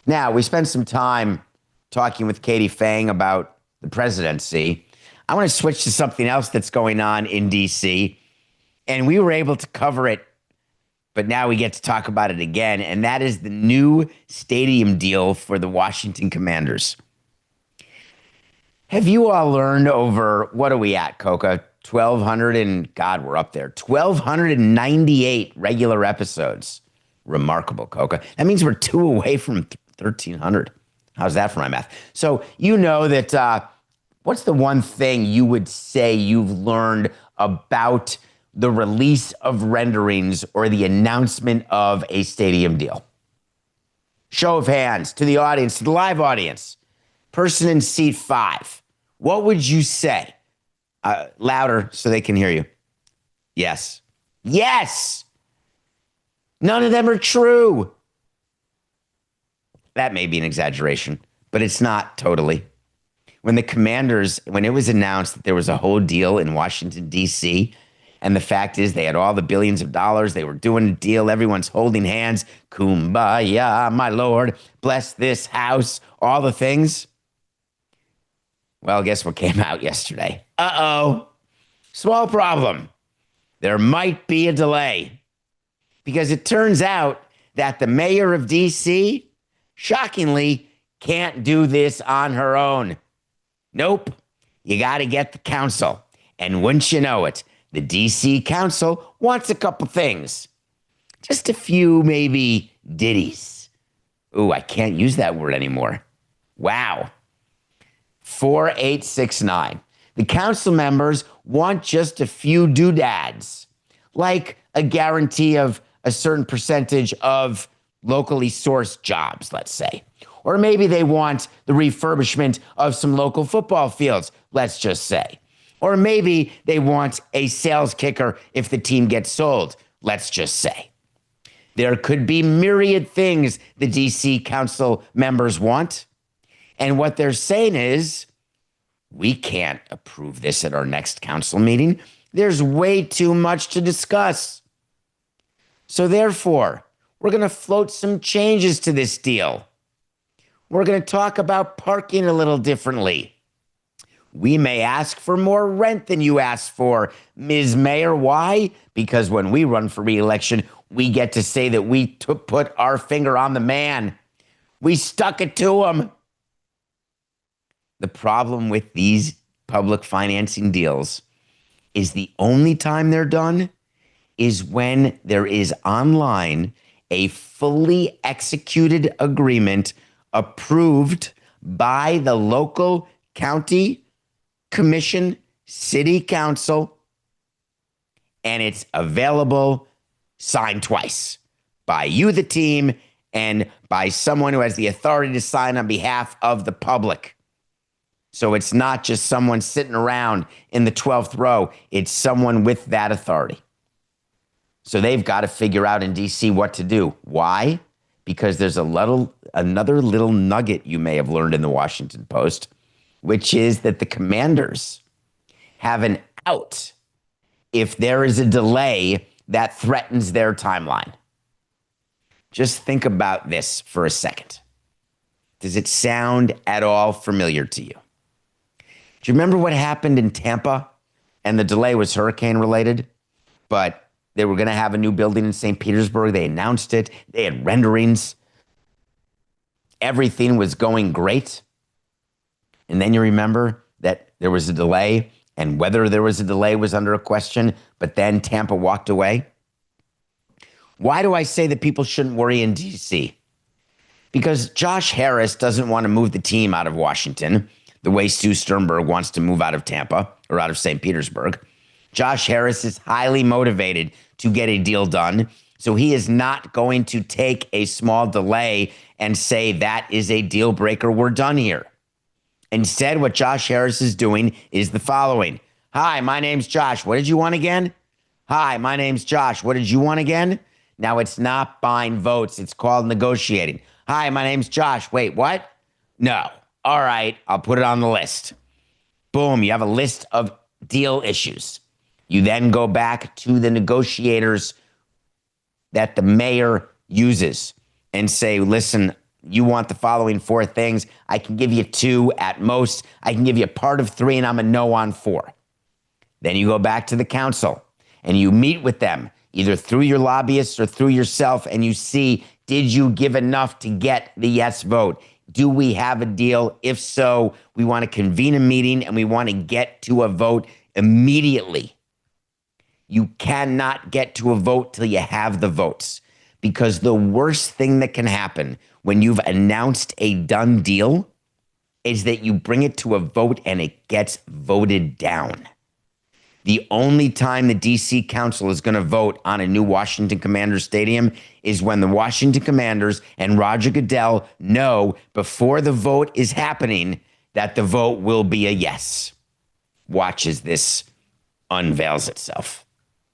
Now, we spent some time talking with Katie Fang about the presidency. I want to switch to something else that's going on in D.C., and we were able to cover it, but now we get to talk about it again, and that is the new stadium deal for the Washington Commanders. Have you all learned over, what are we at, Coca? 1,200 and, God, we're up there. 1,298 regular episodes. Remarkable, Coca. That means we're two away from 1,300. How's that for my math? So you know that, what's the one thing you would say you've learned about the release of renderings or the announcement of a stadium deal? Show of hands to the audience, to the live audience. Person in seat 5. What would you say? Louder so they can hear you. Yes. Yes. None of them are true. That may be an exaggeration, but it's not totally. When it was announced that there was a whole deal in Washington, D.C., and the fact is they had all the billions of dollars, they were doing a deal, everyone's holding hands, kumbaya, my Lord, bless this house, all the things. Well, guess what came out yesterday? Uh-oh. Small problem. There might be a delay because it turns out that the mayor of D.C., shockingly, can't do this on her own. Nope. You got to get the council. And wouldn't you know it, the D.C. council wants a couple things. Just a few, maybe, ditties. Ooh, I can't use that word anymore. Wow. 4869. The council members want just a few doodads, like a guarantee of a certain percentage of locally sourced jobs, let's say. Or maybe they want the refurbishment of some local football fields, let's just say. Or maybe they want a sales kicker if the team gets sold, let's just say. There could be myriad things the DC council members want. And what they're saying is, we can't approve this at our next council meeting. There's way too much to discuss. So therefore, we're going to float some changes to this deal. We're going to talk about parking a little differently. We may ask for more rent than you asked for, Ms. Mayor. Why? Because when we run for re-election, we get to say that we put our finger on the man. We stuck it to him. The problem with these public financing deals is the only time they're done is when there is online a fully executed agreement approved by the local county commission, city council, and it's available, signed twice by you, the team, and by someone who has the authority to sign on behalf of the public. So it's not just someone sitting around in the 12th row. It's someone with that authority. So they've got to figure out in D.C. what to do. Why? Because there's another little nugget you may have learned in the Washington Post, which is that the Commanders have an out if there is a delay that threatens their timeline. Just think about this for a second. Does it sound at all familiar to you? Do you remember what happened in Tampa? And the delay was hurricane related, but they were going to have a new building in St. Petersburg. They announced it. They had renderings. Everything was going great. And then you remember that there was a delay, and whether there was a delay was under a question, but then Tampa walked away. Why do I say that people shouldn't worry in D.C.? Because Josh Harris doesn't want to move the team out of Washington the way Stu Sternberg wants to move out of Tampa or out of St. Petersburg. Josh Harris is highly motivated to get a deal done, so he is not going to take a small delay and say that is a deal breaker, we're done here. Instead, what Josh Harris is doing is the following. Hi, my name's Josh. What did you want again? Hi, my name's Josh. What did you want again? Now, it's not buying votes. It's called negotiating. Hi, my name's Josh. Wait, what? No. All right, I'll put it on the list. Boom, you have a list of deal issues. You then go back to the negotiators that the mayor uses and say, listen, you want the following 4 things. I can give you 2 at most. I can give you a part of 3, and I'm a no on 4. Then you go back to the council and you meet with them, either through your lobbyists or through yourself, and you see, did you give enough to get the yes vote? Do we have a deal? If so, we want to convene a meeting and we want to get to a vote immediately. You cannot get to a vote till you have the votes, because the worst thing that can happen when you've announced a done deal is that you bring it to a vote and it gets voted down. The only time the DC Council is going to vote on a new Washington Commanders stadium is when the Washington Commanders and Roger Goodell know before the vote is happening that the vote will be a yes. Watch as this unveils itself.